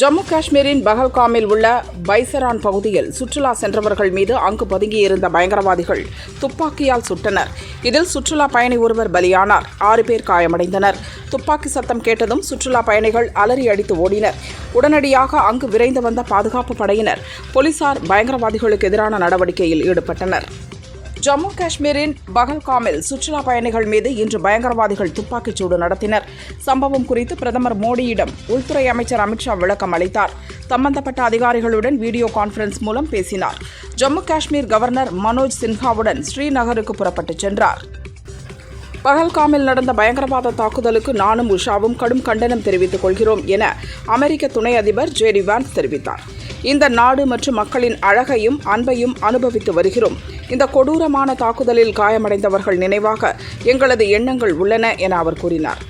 ஜம்மு காஷ்மீரின் பஹல்காமில் உள்ள பைசரான் பகுதியில் சுற்றுலா சென்றவர்கள் மீது அங்கு பதுங்கியிருந்த பயங்கரவாதிகள் துப்பாக்கியால் சுட்டனர். இதில் சுற்றுலா பயணி ஒருவர் பலியானார். 6 பேர் காயமடைந்தனர். துப்பாக்கி சத்தம் கேட்டதும் சுற்றுலா பயணிகள் அலறி அடித்து ஓடினர். உடனடியாக அங்கு விரைந்து வந்த பாதுகாப்பு படையினர், போலீசார் பயங்கரவாதிகளுக்கு எதிரான நடவடிக்கையில் ஈடுபட்டனர். ஜம்மு காஷ்மீரின் பஹல்காமில் சுற்றுலா பயணிகள் மீது இன்று பயங்கரவாதிகள் துப்பாக்கிச் சூடு நடத்தினர். சம்பவம் குறித்து பிரதமர் மோடியிடம் உள்துறை அமைச்சர் அமித்ஷா விளக்கம் அளித்தார். சம்பந்தப்பட்ட அதிகாரிகளுடன் வீடியோ கான்பரன்ஸ் மூலம் பேசினார். ஜம்மு காஷ்மீர் கவர்னர் மனோஜ் சின்ஹாவுடன் ஸ்ரீநகருக்கு புறப்பட்டுச் சென்றார். பஹல்காமில் நடந்த பயங்கரவாத தாக்குதலுக்கு நானும் உஷாவும் கடும் கண்டனம் தெரிவித்துக் கொள்கிறோம் என அமெரிக்க துணை அதிபர் JD வான்ஸ் தெரிவித்தார். இந்த நாடு மற்றும் மக்களின் அழகையும் அன்பையும் அனுபவித்து வருகிறோம். இந்த கொடூரமான தாக்குதலில் காயமடைந்தவர்கள் நினைவாக எங்களது எண்ணங்கள் உள்ளன என அவர் கூறினார்.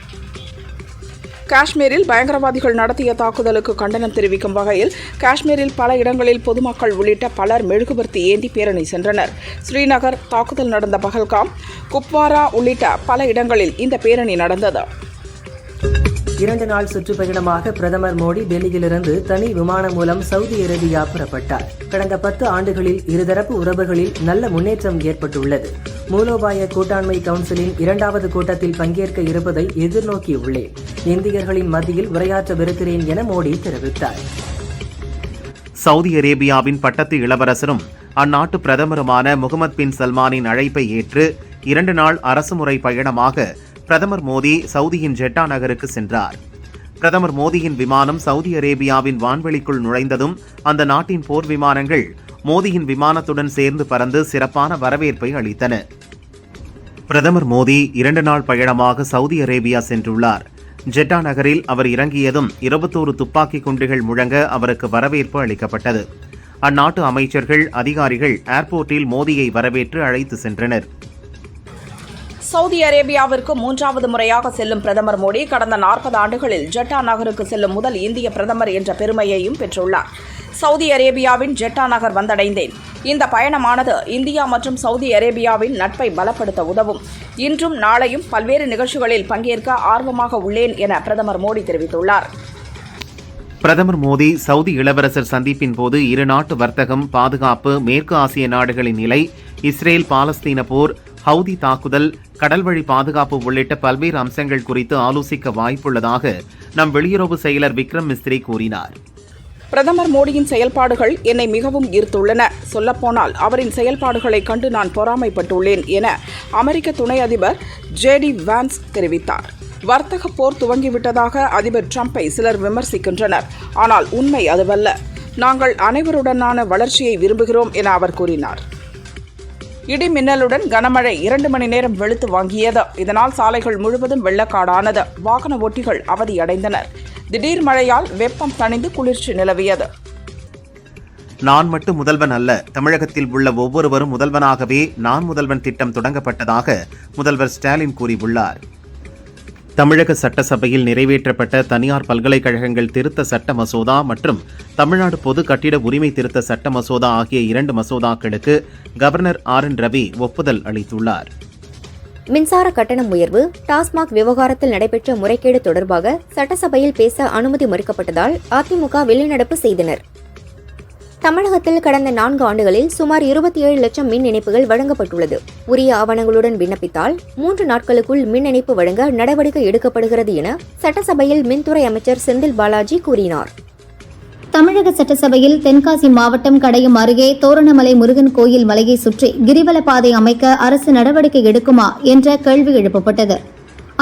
காஷ்மீரில் பயங்கரவாதிகள் நடத்திய தாக்குதலுக்கு கண்டனம் தெரிவிக்கும் வகையில் காஷ்மீரில் பல இடங்களில் பொதுமக்கள் உள்ளிட்ட பலர் மெழுகுவர்த்தி ஏந்தி பேரணி சென்றனர். ஸ்ரீநகர், தாக்குதல் நடந்த பஹல்காம், குப்வாரா உள்ளிட்ட பல இடங்களில் இந்த பேரணி நடந்தது. 2 நாள் சுற்றுப்பயணமாக பிரதமர் மோடி டெல்லியிலிருந்து தனி விமானம் மூலம் சவுதி அரேபியா புறப்பட்டார். கடந்த 10 ஆண்டுகளில் இருதரப்பு உறவுகளில் நல்ல முன்னேற்றம் ஏற்பட்டுள்ளது. மூலோபாய கூட்டாண்மை கவுன்சிலின் 2வது கூட்டத்தில் பங்கேற்க இருப்பதை எதிர்நோக்கியுள்ளேன். இந்தியர்களின் மத்தியில் உரையாற்றவிருக்கிறேன் என மோடி தெரிவித்தார். சவுதி அரேபியாவின் பட்டத்து இளவரசரும் அந்நாட்டு பிரதமருமான முகமது பின் சல்மானின் அழைப்பை ஏற்று 2 நாள் அரசுமுறை பயணமாக பிரதமர் மோடி சவுதியின் ஜெட்டா நகருக்கு சென்றார். பிரதமர் மோடியின் விமானம் சவுதி அரேபியாவின் வான்வெளிக்குள் நுழைந்ததும் அந்த நாட்டின் போர் விமானங்கள் மோடியின் விமானத்துடன் சேர்ந்து பறந்து சிறப்பான வரவேற்பை அளித்தன. பிரதமர் மோடி 2 நாள் பயணமாக சவுதி அரேபியா சென்றுள்ளார். ஜெட்டா நகரில் அவர் இறங்கியதும் 21 துப்பாக்கி குண்டுகள் முழங்க அவருக்கு வரவேற்பு அளிக்கப்பட்டது. அந்நாட்டு அமைச்சர்கள், அதிகாரிகள் ஏர்போர்ட்டில் மோடியை வரவேற்று அழைத்து சென்றனர். சவுதி அரேபியாவிற்கு 3வது முறையாக செல்லும் பிரதமர் மோடி கடந்த 40 ஆண்டுகளில் ஜெட்டா நகருக்கு செல்லும் முதல் இந்திய பிரதமர் என்ற பெருமையையும் பெற்றுள்ளார். சவுதி அரேபியாவின் ஜெட்டா நகர் வந்தடைந்தேன். இந்த பயணமானது இந்தியா மற்றும் சவுதி அரேபியாவின் நட்பை பலப்படுத்த உதவும். இன்றும் நாளையும் பல்வேறு நிகழ்ச்சிகளில் பங்கேற்க ஆர்வமாக உள்ளேன் என பிரதமர் மோடி தெரிவித்துள்ளார். பிரதமர் மோடி சவுதி இளவரசர் சந்திப்பின் போது இரு நாட்டு வர்த்தகம், பாதுகாப்பு, மேற்கு ஆசிய நாடுகளின் நிலை, இஸ்ரேல் பாலஸ்தீன போர், ஹவுதி தாக்குதல், கடல்வழி பாதுகாப்பு உள்ளிட்ட பல்வேறு அம்சங்கள் குறித்து ஆலோசிக்க வாய்ப்புள்ளதாக நம் வெளியுறவு செயலர் விக்ரம் மிஸ்ரி கூறினார். பிரதமர் மோடியின் செயல்பாடுகள் என்னை மிகவும் ஈர்த்துள்ளன. சொல்லப்போனால் அவரின் செயல்பாடுகளை கண்டு நான் பொறாமைப்பட்டுள்ளேன் என அமெரிக்க துணை அதிபர் JD வான்ஸ் தெரிவித்தார். வர்த்தக போர் துவங்கிவிட்டதாக அதிபர் டிரம்பை சிலர் விமர்சிக்கின்றனர். ஆனால் உண்மை அதுவல்ல. நாங்கள் அனைவருடனான வளர்ச்சியை விரும்புகிறோம் என அவர் கூறினார். இடி மின்னலுடன் கனமழை 2 மணி நேரம் வெளுத்து வாங்கியது. இதனால் சாலைகள் முழுவதும் வெள்ளக்காடானது. வாகன ஓட்டிகள் அவதியடைந்தனர். திடீர் மழையால் வெப்பம் தணிந்து குளிர்ச்சி நிலவியது. நான் மட்டும் முதல்வன் அல்ல, தமிழகத்தில் உள்ள ஒவ்வொருவரும் முதல்வனாகவே நான் முதல்வன் திட்டம் தொடங்கப்பட்டதாக முதல்வர் ஸ்டாலின் கூறியுள்ளார். தமிழக சட்டசபையில் நிறைவேற்றப்பட்ட தனியார் பல்கலைக்கழகங்கள் திருத்த சட்ட மசோதா மற்றும் தமிழ்நாடு பொது கட்டிட உரிமை திருத்த சட்ட மசோதா ஆகிய 2 மசோதாக்களுக்கு கவர்னர் RN ரவி ஒப்புதல் அளித்துள்ளார். மின்சார கட்டணம் உயர்வு, டாஸ்மாக் விவகாரத்தில் நடைபெற்ற முறைகேடு தொடர்பாக சட்டசபையில் பேச அனுமதி மறுக்கப்பட்டதால் அதிமுக வெளிநடப்பு செய்தனர். தமிழகத்தில் கடந்த 4 ஆண்டுகளில் சுமார் 27 லட்சம் மின் இணைப்புகள் வழங்கப்பட்டுள்ளது. உரிய ஆவணங்களுடன் விண்ணப்பித்தால் 3 நாட்களுக்குள் மின் இணைப்பு வழங்க நடவடிக்கை எடுக்கப்படுகிறது என சட்டசபையில் மின்துறை அமைச்சர் செந்தில் பாலாஜி கூறினார். தமிழக சட்டசபையில் தென்காசி மாவட்டம் கடையம் அருகே தோரணமலை முருகன் கோயில் மலையை சுற்றி கிரிவல பாதை அமைக்க அரசு நடவடிக்கை எடுக்குமா என்ற கேள்வி எழுப்பப்பட்டது.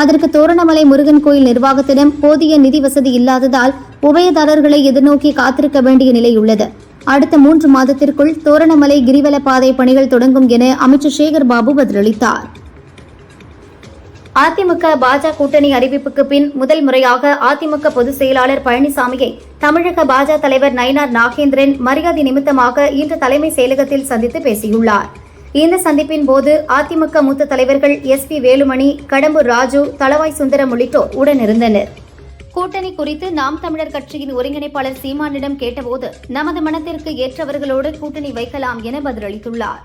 அதற்கு தோரணமலை முருகன் கோயில் நிர்வாகத்திடம் போதிய நிதி வசதி இல்லாததால் உபயதாரர்களை எதிர்நோக்கி காத்திருக்க வேண்டிய நிலை உள்ளது. அடுத்த 3 மாதத்திற்குள் தோரணமலை கிரிவல பாதை பணிகள் தொடங்கும் என அமைச்சர் சேகர் பாபு பதிலளித்தார். அதிமுக பாஜக கூட்டணி அறிவிப்புக்கு பின் முதல் முறையாக அதிமுக பொதுச் செயலாளர் பழனிசாமியை தமிழக பாஜக தலைவர் நயினார் நாகேந்திரன் மரியாதை நிமித்தமாக இன்று தலைமை செயலகத்தில் சந்தித்து பேசியுள்ளார். இந்த சந்திப்பின் போது அதிமுக மூத்த தலைவர்கள் SP வேலுமணி, கடம்பூர் ராஜு, தளவாய் சுந்தரம் உள்ளிட்டோர் உடனிருந்தனர். கூட்டணி குறித்து நாம் தமிழர் கட்சியின் ஒருங்கிணைப்பாளர் சீமானிடம் கேட்டபோது நமது மனத்திற்கு ஏற்றவர்களோடு கூட்டணி வைக்கலாம் என பதிலளித்துள்ளார்.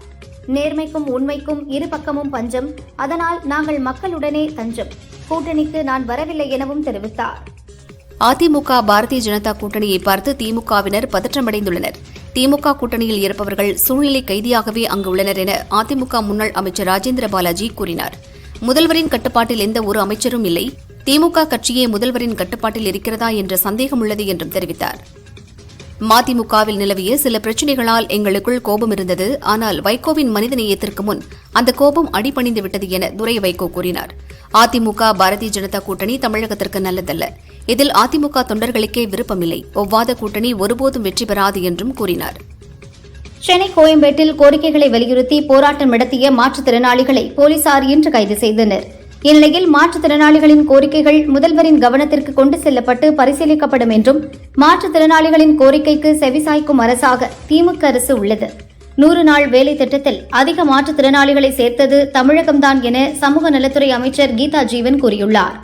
நேர்மைக்கும் உண்மைக்கும் இரு பக்கமும் பஞ்சம், அதனால் நாங்கள் மக்களுடனே தஞ்சம். கூட்டணிக்கு நான் வரவில்லை எனவும் தெரிவித்தார். அதிமுக பாரதிய ஜனதா கூட்டணியை பார்த்து திமுகவினர் பதற்றமடைந்துள்ளனர். திமுக கூட்டணியில் இருப்பவர்கள் சூழ்நிலை கைதியாகவே அங்கு உள்ளனர் என அதிமுக முன்னாள் அமைச்சர் ராஜேந்திர பாலாஜி கூறினார். முதல்வரின் கட்டுப்பாட்டில் எந்த ஒரு அமைச்சரும் இல்லை. திமுக கட்சியே முதல்வரின் கட்டுப்பாட்டில் இருக்கிறதா என்ற சந்தேகம் உள்ளது என்றும் தெரிவித்தார். மதிமுகவில் நிலவிய சில பிரச்சினைகளால் எங்களுக்குள் கோபம் இருந்தது. ஆனால் வைகோவின் மனிதநேயத்திற்கு முன் அந்த கோபம் அடிபணிந்து விட்டது என துரை வைகோ கூறினார். அதிமுக பாரதிய ஜனதா கூட்டணி தமிழகத்திற்கு நல்லதல்ல. இதில் அதிமுக தொண்டர்களுக்கே விருப்பமில்லை. ஒவ்வாத கூட்டணி ஒருபோதும் வெற்றி பெறாது என்றும் கூறினார். சென்னை கோயம்பேட்டில் கோரிக்கைகளை வலியுறுத்தி போராட்டம் நடத்திய மாற்றுத்திறனாளிகளை போலீசார் இன்று கைது செய்தனர். இந்நிலையில் மாற்றுத்திறனாளிகளின் கோரிக்கைகள் முதல்வரின் கவனத்திற்கு கொண்டு செல்லப்பட்டு பரிசீலிக்கப்படும் என்றும் மாற்றுத்திறனாளிகளின் கோரிக்கைக்கு செவிசாய்க்கும் அரசாக திமுக அரசு உள்ளது. 100 நாள் வேலை திட்டத்தில் அதிக மாற்றுத்திறனாளிகளை சேர்த்தது தமிழகம்தான் என சமூக நலத்துறை அமைச்சர் கீதா ஜீவன் கூறியுள்ளார்.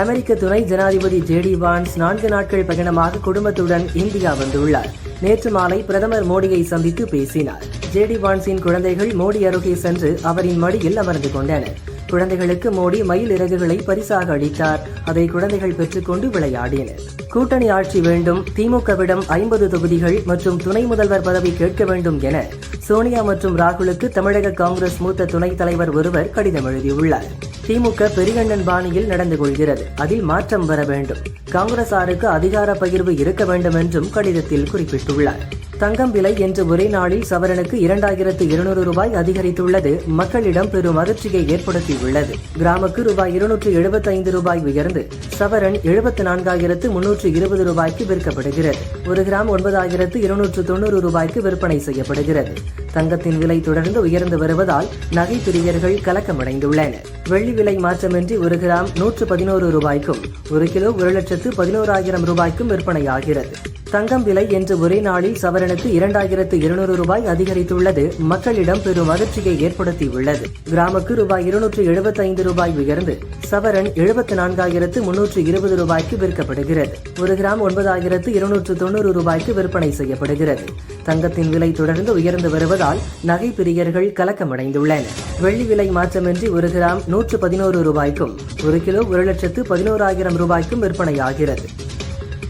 அமெரிக்க துணை ஜனாதிபதி ஜேடி வான்ஸ் 4 நாட்கள் பயணமாக குடும்பத்துடன் இந்தியா வந்துள்ளார். நேற்று மாலை பிரதமர் மோடியை சந்தித்து பேசினார். ஜேடி வான்ஸின் குழந்தைகள் மோடி அருகே சென்று அவரின் மடியில் அமர்ந்து கொண்டனர். குழந்தைகளுக்கு மோடி மயில் இறகுகளை பரிசாக அளித்தார். அதை குழந்தைகள் பெற்றுக்கொண்டு விளையாடினர். கூட்டணி ஆட்சி வேண்டும், திமுகவிடம் 50 தொகுதிகள் மற்றும் துணை முதல்வர் பதவி கேட்க வேண்டும் என சோனியா மற்றும் ராகுலுக்கு தமிழக காங்கிரஸ் மூத்த துணைத் தலைவர் ஒருவர் கடிதம் எழுதியுள்ளார். திமுக பெரியண்ணன் பாணியில் நடந்து கொள்கிறது, அதில் மாற்றம் வர வேண்டும். காங்கிரசாருக்கு அதிகார பகிர்வு இருக்க வேண்டும் என்றும் கடிதத்தில் குறிப்பிட்டுள்ளார். தங்கம் விலை என்று ஒரே நாளில் சவரனுக்கு 2200 ரூபாய் அதிகரித்துள்ளது மக்களிடம் பெரும் அதிர்ச்சியை ஏற்படுத்தியுள்ளது. கிராமுக்கு ரூபாய் 275 உயர்ந்து சவரன் 74,320 ரூபாய்க்கு விற்கப்படுகிறது. 1 கிராம் 9,290 ரூபாய்க்கு விற்பனை செய்யப்படுகிறது. தங்கத்தின் விலை தொடர்ந்து உயர்ந்து வருவதால் நகை பிரியர்கள் கலக்கமடைந்துள்ளனர். வெள்ளி விலை மாற்றமின்றி 1 கிராம் 111 ரூபாய்க்கும் 1 கிலோ 1,11,000 ரூபாய்க்கும் விற்பனையாகிறது. தங்கம் விலை என்று ஒரே நாளில் சவரனுக்கு 2200 ரூபாய் அதிகரித்துள்ளது மக்களிடம் பெரும் அதிர்ச்சியை ஏற்படுத்தியுள்ளது. கிராமுக்கு ரூபாய் 275 ரூபாய் உயர்ந்து சவரன் 74,320 ரூபாய்க்கு விற்கப்படுகிறது. 1 கிராம் 9,290 ரூபாய்க்கு விற்பனை செய்யப்படுகிறது. தங்கத்தின் விலை தொடர்ந்து உயர்ந்து வருவதால் நகை பிரியர்கள் கலக்கமடைந்துள்ளனர். வெள்ளி விலை மாற்றமின்றி 1 கிராம் 111 ரூபாய்க்கும் 1 கிலோ 1,11,000 ரூபாய்க்கும் விற்பனையாகிறது.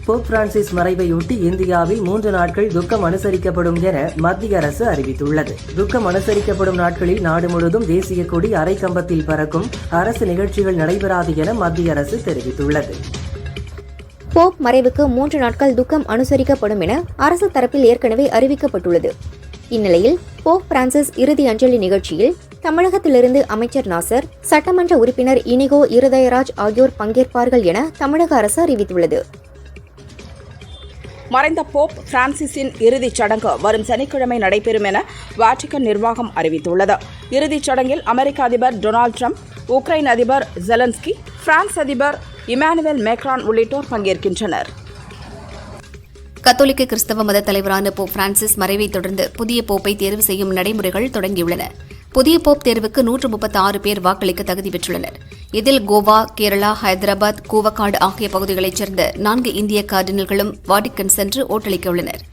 போப் பிரான்சிஸ் மறைவையொட்டி இந்தியாவில் 3 நாட்கள் துக்கம் அனுசரிக்கப்படும் என மத்திய அரசு அறிவித்துள்ளது. துக்கம் அனுசரிக்கப்படும் நாட்களில் நாடு முழுவதும் தேசிய கொடி அரை கம்பத்தில் பறக்கும். அரசு நிகழ்ச்சிகள் நடைபெறாது என மத்திய அரசு தெரிவித்துள்ளது. போப் மறைவுக்கு 3 நாட்கள் துக்கம் அனுசரிக்கப்படும் என அரசு தரப்பில் ஏற்கனவே அறிவிக்கப்பட்டுள்ளது. இந்நிலையில் போப் பிரான்சிஸ் இறுதி அஞ்சலி நிகழ்ச்சியில் தமிழகத்திலிருந்து அமைச்சர் நாசர், சட்டமன்ற உறுப்பினர் இனிகோ இருதயராஜ் ஆகியோர் பங்கேற்பார்கள் என தமிழக அரசு அறிவித்துள்ளது. மறைந்த போப் பிரான்சிஸின் இறுதிச் சடங்கு வரும் சனிக்கிழமை நடைபெறும் என வாட்டிகன் நிர்வாகம் அறிவித்துள்ளது. இறுதிச் சடங்கில் அமெரிக்க அதிபர் டொனால்டு டிரம்ப், உக்ரைன் அதிபர் ஜெலன்ஸ்கி, பிரான்ஸ் அதிபர் இமானுவேல் மேக்ரான் உள்ளிட்டோர் பங்கேற்கின்றனர். கத்தோலிக்க கிறிஸ்தவ மத தலைவரான போப் பிரான்சிஸ் மறைவை தொடர்ந்து புதிய போப்பை தேர்வு செய்யும் நடைமுறைகள் தொடங்கியுள்ளன. புதிய போப் தேர்வுக்கு 136 பேர் வாக்களிக்க தகுதி பெற்றுள்ளனர். இதில் கோவா, கேரளா, ஹைதராபாத், கூவக்காடு ஆகிய பகுதிகளைச் சேர்ந்த 4 இந்திய கார்டினல்களும் வாடிக்கன் சென்று ஓட்டளிக்க உள்ளனர்.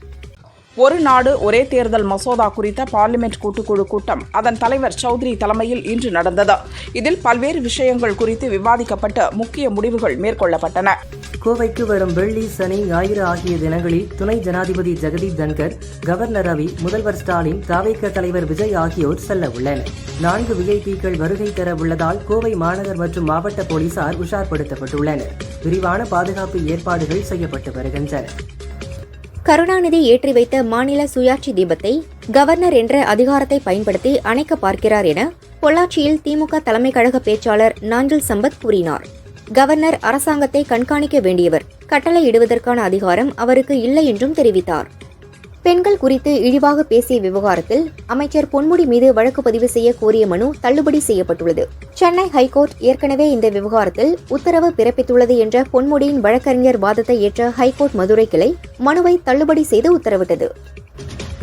ஒரு நாடு ஒரே தேர்தல் மசோதா குறித்த பார்லிமெண்ட் கூட்டுக்குழு கூட்டம் அதன் தலைவர் சௌத்ரி தலைமையில் இன்று நடந்தது. இதில் பல்வேறு விஷயங்கள் குறித்து விவாதிக்கப்பட்டு முக்கிய முடிவுகள் மேற்கொள்ளப்பட்டன. கோவைக்கு வரும் வெள்ளி, சனி, ஞாயிறு ஆகிய தினங்களில் துணை ஜனாதிபதி ஜெகதீப் தன்கர், கவர்னர் ரவி, முதல்வர் ஸ்டாலின், தவிக தலைவர் விஜய் ஆகியோர் செல்ல உள்ளனர். 4 விஐபிக்கள் வருகை தர உள்ளதால் கோவை மாநகர் மற்றும் மாவட்ட போலீசார் உஷார்படுத்தப்பட்டுள்ளனர். விரிவான பாதுகாப்பு ஏற்பாடுகள் செய்யப்பட்டு வருகின்றன. கருணாநிதி ஏற்றி வைத்த மாநில சுயாட்சி தீபத்தை கவர்னர் என்ற அதிகாரத்தை பயன்படுத்தி அணைக்க பார்க்கிறார் என பொள்ளாச்சியில் திமுக தலைமை கழக பேச்சாளர் நாஞ்சில் சம்பத் கூறினார். கவர்னர் அரசாங்கத்தை கண்காணிக்க வேண்டியவர், கட்டளையிடுவதற்கான அதிகாரம் அவருக்கு இல்லை என்றும் தெரிவித்தார். பெண்கள் குறித்து இழிவாக பேசிய விவகாரத்தில் அமைச்சர் பொன்முடி மீது வழக்கு பதிவு செய்ய கோரிய மனு தள்ளுபடி செய்யப்பட்டுள்ளது. சென்னை ஹைகோர்ட் ஏற்கனவே இந்த விவகாரத்தில் உத்தரவு பிறப்பித்துள்ளது என்ற பொன்முடியின் வழக்கறிஞர் வாதத்தை ஏற்ற ஹைகோர்ட் மதுரை கிளை மனுவை தள்ளுபடி செய்து உத்தரவிட்டது.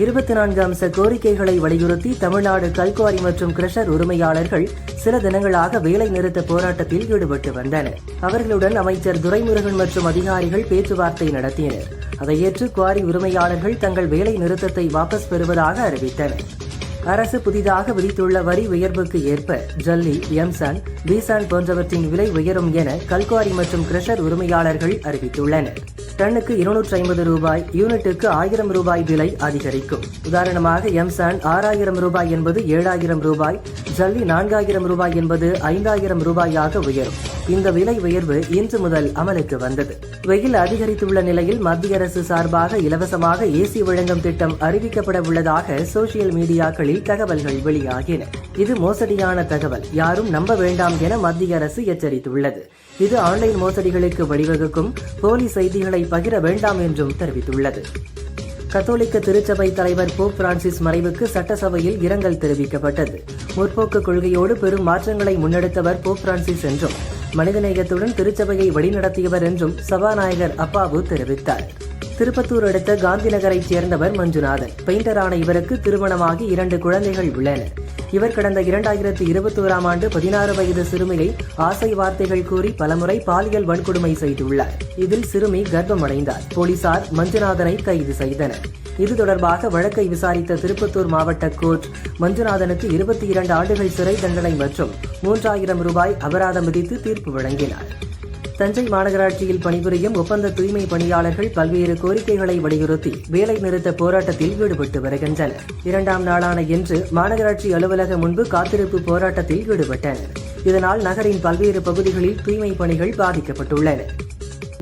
24 அம்ச கோரிக்கைகளை வலியுறுத்தி தமிழ்நாடு கல்குவாரி மற்றும் கிரஷர் உரிமையாளர்கள் சில தினங்களாக வேலை நிறுத்த போராட்டத்தில் ஈடுபட்டு வந்தனர். அவர்களுடன் அமைச்சர் துரைமுருகன் மற்றும் அதிகாரிகள் பேச்சுவார்த்தை நடத்தினர். அதை ஏற்று குவாரி உரிமையாளர்கள் தங்கள் வேலை நிறுத்தத்தை வாபஸ் பெறுவதாக அறிவித்தனர். அரசு புதிதாக விதித்துள்ள வரி உயர்வுக்கு ஏற்ப ஜல்லி, எம்சான், பிசான் போன்றவற்றின் விலை உயரும் என கல்குவாரி மற்றும் கிரஷர் உரிமையாளர்கள் அறிவித்துள்ளனர். டன்னுக்கு 250 ரூபாய், யூனிட்டுக்கு 1000 ரூபாய் விலை அதிகரிக்கும். உதாரணமாக எம்சான் 6000 ரூபாய் என்பது 7000 ரூபாய், ஜல்லி 4000 ரூபாய் என்பது 5000 ரூபாயாக உயரும். இந்த விலை உயர்வு இன்று முதல் அமலுக்கு வந்தது. வெயில் அதிகரித்துள்ள நிலையில் மத்திய அரசு சார்பாக இலவசமாக ஏசி வழங்கும் திட்டம் அறிவிக்கப்பட உள்ளதாக சோசியல் மீடியாக்களில் தகவல்கள் வெளியாகின. இது மோசடியான தகவல், யாரும் நம்ப வேண்டாம் என மத்திய அரசு எச்சரித்துள்ளது. இது ஆன்லைன் மோசடிகளுக்கு வழிவகுக்கும், போலி செய்திகளை பகிர வேண்டாம் என்றும் தெரிவித்துள்ளது. கத்தோலிக்க திருச்சபை தலைவர் போப் பிரான்சிஸ் மறைவுக்கு சட்டசபையில் இரங்கல் தெரிவிக்கப்பட்டது. முற்போக்கு கொள்கையோடு பெரும் மாற்றங்களை முன்னெடுத்தவர் போப் பிரான்சிஸ் என்றும் மனிதநேயத்துடன் திருச்சபையை வழிநடத்தியவர் என்றும் சபாநாயகர் அப்பாவு தெரிவித்தார். திருப்பத்தூர் அடுத்த காந்தி நகரைச் சேர்ந்தவர் மஞ்சுநாதன். பெயிண்டரான இவருக்கு திருமணமாகி 2 குழந்தைகள் உள்ளனர். இவர் கடந்த 2021ஆம் ஆண்டு 16 வயது சிறுமியை ஆசை வார்த்தைகள் கூறி பலமுறை பாலியல் வன்கொடுமை செய்துள்ளார். இதில் சிறுமி கர்ப்பமடைந்தார். போலீசார் மஞ்சுநாதனை கைது செய்தனர். இது தொடர்பாக வழக்கை விசாரித்த திருப்பத்தூர் மாவட்ட கோர்ட் மஞ்சுநாதனுக்கு 22 ஆண்டுகள் சிறை தண்டனை மற்றும் 3000 ரூபாய் அபராதம் விதித்து தீர்ப்பு வழங்கினார். தஞ்சை மாநகராட்சியில் பணிபுரியும் ஒப்பந்த தூய்மை பணியாளர்கள் பல்வேறு கோரிக்கைகளை வலியுறுத்தி வேலை நிறுத்த போராட்டத்தில் ஈடுபட்டு வருகின்றனர். 2ஆம் நாளான இன்று மாநகராட்சி அலுவலகம் முன்பு காத்திருப்பு போராட்டத்தில் ஈடுபட்டனர். இதனால் நகரின் பல்வேறு பகுதிகளில் தூய்மை பணிகள் பாதிக்கப்பட்டுள்ளன.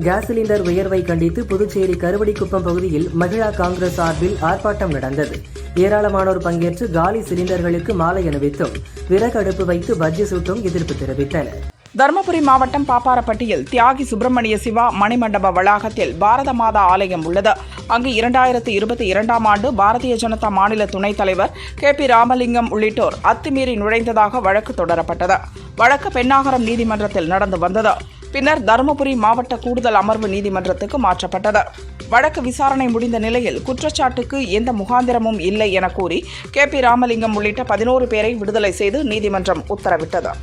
கேஸ் சிலிண்டர் உயர்வை கண்டித்து புதுச்சேரி கருவடிக்குப்பம் பகுதியில் மகிழா காங்கிரஸ் சார்பில் ஆர்ப்பாட்டம் நடந்தது. ஏராளமானோர் பங்கேற்று காலி சிலிண்டர்களுக்கு மாலை அணிவித்தும் விறகு அடுப்பு வைத்து பஜ்ஜி சுட்டும் எதிர்ப்பு தெரிவித்தனர். தருமபுரி மாவட்டம் பாப்பாரப்பட்டியில் தியாகி சுப்பிரமணிய சிவா மணிமண்டப வளாகத்தில் பாரத மாதா ஆலயம் உள்ளது. அங்கு 2022ஆம் ஆண்டு பாரதிய ஜனதா மாநில துணைத் தலைவர் KP ராமலிங்கம் உள்ளிட்டோர் அத்துமீறி நுழைந்ததாக வழக்கு தொடரப்பட்டது. வழக்கு பென்னாகரம் நீதிமன்றத்தில் நடந்து வந்தது. பின்னர் தருமபுரி மாவட்ட கூடுதல் அமர்வு நீதிமன்றத்துக்கு மாற்றப்பட்டது. வழக்கு விசாரணை முடிந்த நிலையில் குற்றச்சாட்டுக்கு எந்த முகாந்திரமும் இல்லை என கூறி KP ராமலிங்கம் உள்ளிட்ட 11 பேரை விடுதலை செய்து நீதிமன்றம் உத்தரவிட்டது.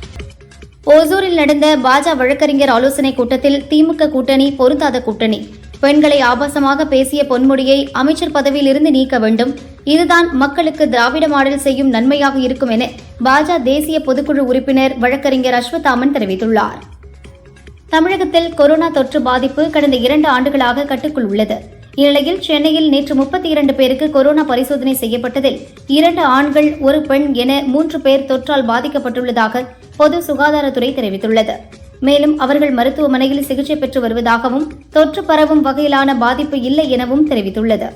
ஓசூரில் நடந்த பாஜ வழக்கறிஞர் ஆலோசனை கூட்டத்தில் திமுக கூட்டணி பொருந்தாத கூட்டணி, பெண்களை ஆபாசமாக பேசிய பொன்முடியை அமைச்சர் பதவியில் இருந்து நீக்க வேண்டும், இதுதான் மக்களுக்கு திராவிட மாடல் செய்யும் நன்மையாக இருக்கும் என பாஜ தேசிய பொதுக்குழு உறுப்பினர் வழக்கறிஞர் அஸ்வத்தாமன் தெரிவித்துள்ளார். தமிழகத்தில் கொரோனா தொற்று பாதிப்பு கடந்த 2 ஆண்டுகளாக கட்டுக்குள் உள்ளது. இந்நிலையில் சென்னையில் நேற்று 32 பேருக்கு கொரோனா பரிசோதனை செய்யப்பட்டதில் 2 ஆண்கள் 1 பெண் என 3 பேர் தொற்றால் பாதிக்கப்பட்டுள்ளதாக பொது சுகாதாரத்துறை தெரிவித்துள்ளது. மேலும் அவர்கள் மருத்துவமனையில் சிகிச்சை பெற்று வருவதாகவும் தொற்று பரவும் வகையிலான பாதிப்பு இல்லை எனவும் தெரிவித்துள்ளது.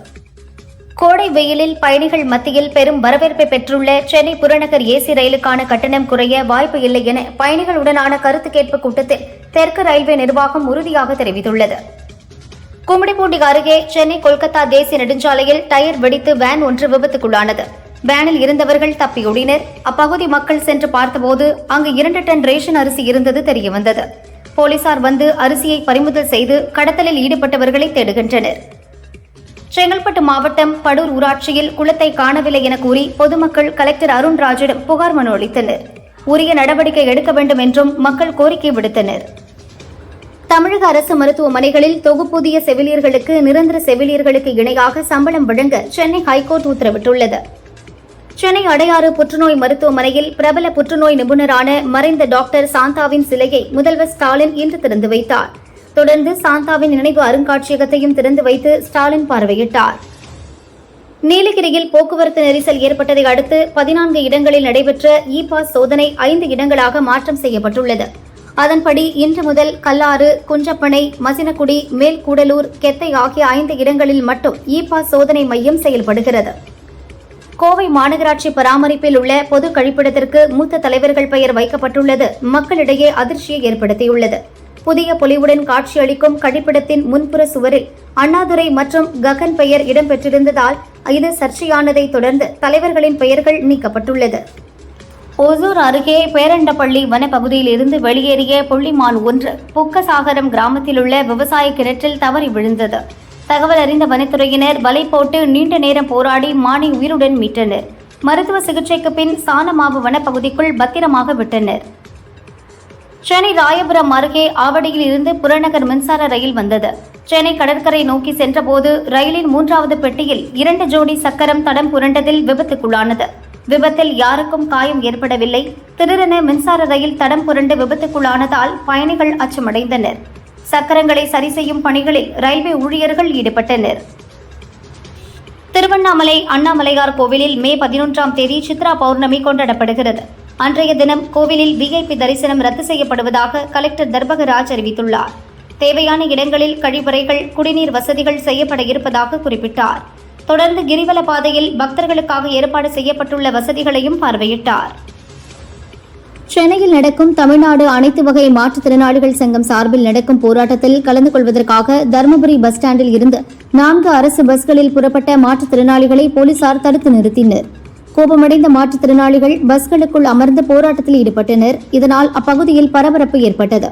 கோடை வெயிலில் பயணிகள் மத்தியில் பெரும் வரவேற்பை பெற்றுள்ள சென்னை புறநகர் ஏசி ரயிலுக்கான கட்டணம் குறைய வாய்ப்பு இல்லை என பயணிகளுடனான கருத்து கேட்பு கூட்டத்தில் தெற்கு ரயில்வே நிர்வாகம் உறுதியாக தெரிவித்துள்ளது. கும்மிடிப்பூண்டி அருகே சென்னை கொல்கத்தா தேசிய நெடுஞ்சாலையில் டயர் வெடித்து வேன் ஒன்று விபத்துக்குள்ளானது. வேனில் இருந்தவர்கள் தப்பியோடினர். அப்பகுதி மக்கள் சென்று பார்த்தபோது அங்கு 2 டன் ரேஷன் அரிசி இருந்தது தெரியவந்தது. போலீசார் வந்து அரிசியை பறிமுதல் செய்து கடத்தலில் ஈடுபட்டவர்களை தேடுகின்றனர். செங்கல்பட்டு மாவட்டம் படூர் ஊராட்சியில் குளத்தை காணவில்லை என கூறி பொதுமக்கள் கலெக்டர் அருண்ராஜிடம் புகார் மனு அளித்தனர். உரிய நடவடிக்கை எடுக்க வேண்டும் என்றும் மக்கள் கோரிக்கை விடுத்தனர். தமிழக அரசு மருத்துவமனைகளில் தொகுப்பூதிய செவிலியர்களுக்கு நிரந்தர செவிலியர்களுக்கு இணையாக சம்பளம் வழங்க சென்னை ஹைகோர்ட் உத்தரவிட்டுள்ளது. சென்னை அடையாறு புற்றுநோய் மருத்துவமனையில் பிரபல புற்றுநோய் நிபுணரான மறைந்த டாக்டர் சாந்தாவின் சிலையை முதல்வர் ஸ்டாலின் இன்று திறந்து வைத்தார். தொடர்ந்து சாந்தாவின் நினைவு அருங்காட்சியகத்தையும் திறந்து வைத்து ஸ்டாலின் பார்வையிட்டார். நீலகிரியில் போக்குவரத்து நெரிசல் ஏற்பட்டதை அடுத்து 14 இடங்களில் நடைபெற்ற இ-பாஸ் சோதனை 5 இடங்களாக மாற்றம் செய்யப்பட்டுள்ளது. அதன்படி இன்று முதல் கல்லாறு, குஞ்சப்பனை, மசினகுடி, மேல்கூடலூர், கெத்தை ஆகிய 5 இடங்களில் மட்டும் இ-பாஸ் சோதனை மையம் செயல்படுகிறது. கோவை மாநகராட்சி பராமரிப்பில் உள்ள பொது கழிப்பிடத்திற்கு மூத்த தலைவர்கள் பெயர் வைக்கப்பட்டுள்ளது மக்களிடையே அதிர்ச்சியை ஏற்படுத்தியுள்ளது. புதிய பொலிவுடன் காட்சியளிக்கும் கழிப்பிடத்தின் முன்புற சுவரில் அண்ணாதுரை மற்றும் ககன் பெயர் இடம்பெற்றிருந்ததால் இது சர்ச்சையானதை தொடர்ந்து தலைவர்களின் பெயர்கள் நீக்கப்பட்டுள்ளது. ஓசூர் அருகே பேரண்டப்பள்ளி வனப்பகுதியில் இருந்து வெளியேறிய புள்ளிமான் ஒன்று புக்கசாகரம் கிராமத்தில் உள்ள விவசாய கிணற்றில் தவறி விழுந்தது. தகவல் அறிந்த வனத்துறையினர் வலை போட்டு நீண்ட நேரம் போராடி மானை உயிருடன் மீட்டனர். மருத்துவ சிகிச்சைக்கு பின் சாணமாவு வனப்பகுதிக்குள் பத்திரமாக விட்டனர். சென்னை ராயபுரம் அருகே ஆவடியில் இருந்து புறநகர் மின்சார ரயில் வந்தது. சென்னை கடற்கரை நோக்கி சென்றபோது ரயிலின் 3வது பெட்டியில் 2 ஜோடி சக்கரம் தடம் புரண்டதில் விபத்துக்குள்ளானது. விபத்தில் யாருக்கும் காயம் ஏற்படவில்லை. திடீரென மின்சார ரயில் தடம் புரண்டு விபத்துக்குள்ளானதால் பயணிகள் அச்சமடைந்தனர். சக்கரங்களை சரி செய்யும் பணிகளில் ரயில்வே ஊழியர்கள் ஈடுபட்டனர். திருவண்ணாமலை அண்ணாமலையார் கோவிலில் மே 11ஆம் தேதி சித்ரா பௌர்ணமி கொண்டாடப்படுகிறது. அன்றைய தினம் கோவிலில் VIP தரிசனம் ரத்து செய்யப்படுவதாக கலெக்டர் தர்பகராஜ் அறிவித்துள்ளார். தேவையான இடங்களில் கழிவறைகள், குடிநீர் வசதிகள் செய்யப்பட இருப்பதாக குறிப்பிட்டார். தொடர்ந்து கிரிவல பாதையில் பக்தர்களுக்காக ஏற்பாடு செய்யப்பட்டுள்ள வசதிகளையும் பார்வையிட்டார். சென்னையில் நடக்கும் தமிழ்நாடு அனைத்து வகை மாற்றுத்திறனாளிகள் சங்கம் சார்பில் நடக்கும் போராட்டத்தில் கலந்து கொள்வதற்காக தருமபுரி பஸ் ஸ்டாண்டில் இருந்து 4 அரசு பஸ்களில் புறப்பட்ட மாற்றுத்திறனாளிகளை போலீசார் தடுத்து நிறுத்தினர். கோபமடைந்த மாற்றுத்திறனாளிகள் பஸ்களுக்குள் அமர்ந்து போராட்டத்தில் ஈடுபட்டனர். இதனால் அப்பகுதியில் பரபரப்பு ஏற்பட்டது.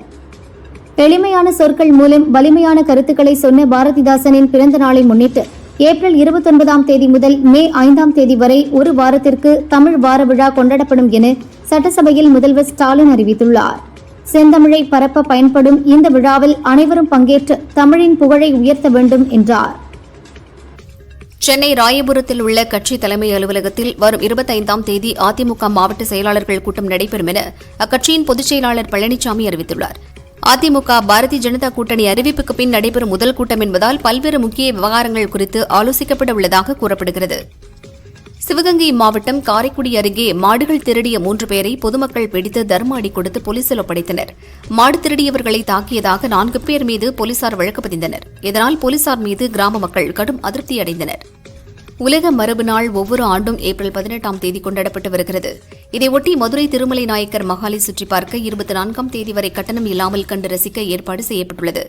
எளிமையான சொற்கள் மூலம் வலிமையான கருத்துக்களை சொன்ன பாரதிதாசனின் பிறந்த நாளை முன்னிட்டு ஏப்ரல் 29ஆம் தேதி முதல் மே 5ஆம் தேதி வரை ஒரு வாரத்திற்கு தமிழ் வார விழா கொண்டாடப்படும் என சட்டசபையில் முதல்வர் ஸ்டாலின் அறிவித்துள்ளார். செந்தமிழை பரப்ப பயன்படும் இந்த விழாவில் அனைவரும் பங்கேற்று தமிழின் புகழை உயர்த்த வேண்டும் என்றார். சென்னை ராயபுரத்தில் உள்ள கட்சி தலைமை அலுவலகத்தில் வரும் 25ஆம் தேதி அதிமுக மாவட்ட செயலாளர்கள் கூட்டம் நடைபெறும் என அக்கட்சியின் பொதுச் செயலாளர் பழனிசாமி அறிவித்துள்ளார். அதிமுக பாரதிய ஜனதா கூட்டணி அறிவிப்புக்கு பின் நடைபெறும் முதல் கூட்டம் என்பதால் பல்வேறு முக்கிய விவகாரங்கள் குறித்து ஆலோசிக்கப்பட உள்ளதாக கூறப்படுகிறது. சிவகங்கை மாவட்டம் காரைக்குடி அருகே மாடுகள் திருடிய 3 பேரை பொதுமக்கள் பிடித்து தர்ம அடி கொடுத்து போலீசில் ஒப்படைத்தனர். மாடு திருடியவர்களை தாக்கியதாக 4 பேர் மீது போலீசார் வழக்கு பதிந்தனர். இதனால் போலீசார் மீது கிராம மக்கள் கடும் அதிருப்தியடைந்தனர். உலக மரபு நாள் ஒவ்வொரு ஆண்டும் ஏப்ரல் 18ஆம் தேதி கொண்டாடப்பட்டு வருகிறது. இதையொட்டி மதுரை திருமலை நாயக்கர் மகாலை சுற்றி பார்க்க 24ஆம் தேதி வரை கட்டணம் இல்லாமல் கண்டு ரசிக்க ஏற்பாடு செய்யப்பட்டுள்ளது.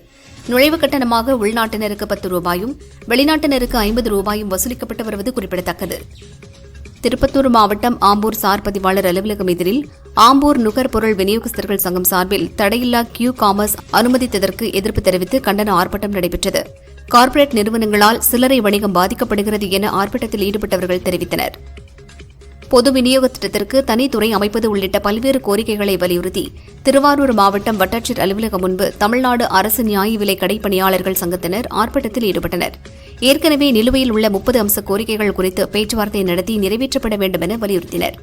நுழைவு கட்டணமாக உள்நாட்டினருக்கு 10 ரூபாயும் வெளிநாட்டினருக்கு 50 ரூபாயும் வசூலிக்கப்பட்டு வருவது குறிப்பிடத்தக்கது. திருப்பத்தூர் மாவட்டம் ஆம்பூர் சார் பதிவாளர் அலுவலகம் எதிரில் ஆம்பூர் நுகர்பொருள் விநியோகஸ்தர்கள் சங்கம் சார்பில் தடையில்லா கியூ காமர்ஸ் அனுமதித்ததற்கு எதிர்ப்பு தெரிவித்து கண்டன ஆர்ப்பாட்டம் நடைபெற்றது. கார்ப்பரேட் நிறுவனங்களால் சில்லறை வணிகம் பாதிக்கப்படுகிறது என ஆர்ப்பாட்டத்தில் ஈடுபட்டவர்கள் தெரிவித்தனர். பொது விநியோக திட்டத்திற்கு தனித்துறை அமைப்பது உள்ளிட்ட பல்வேறு கோரிக்கைகளை வலியுறுத்தி திருவாரூர் மாவட்டம் வட்டாட்சியர் அலுவலகம் முன்பு தமிழ்நாடு அரசு நியாய விலை கடை பணியாளர்கள் சங்கத்தினர் ஆர்ப்பாட்டத்தில் ஈடுபட்டனர். ஏற்கனவே நிலுவையில் உள்ள 30 அம்ச கோரிக்கைகள் குறித்து பேச்சுவார்த்தை நடத்தி நிறைவேற்றப்பட வேண்டும் என வலியுறுத்தினர்.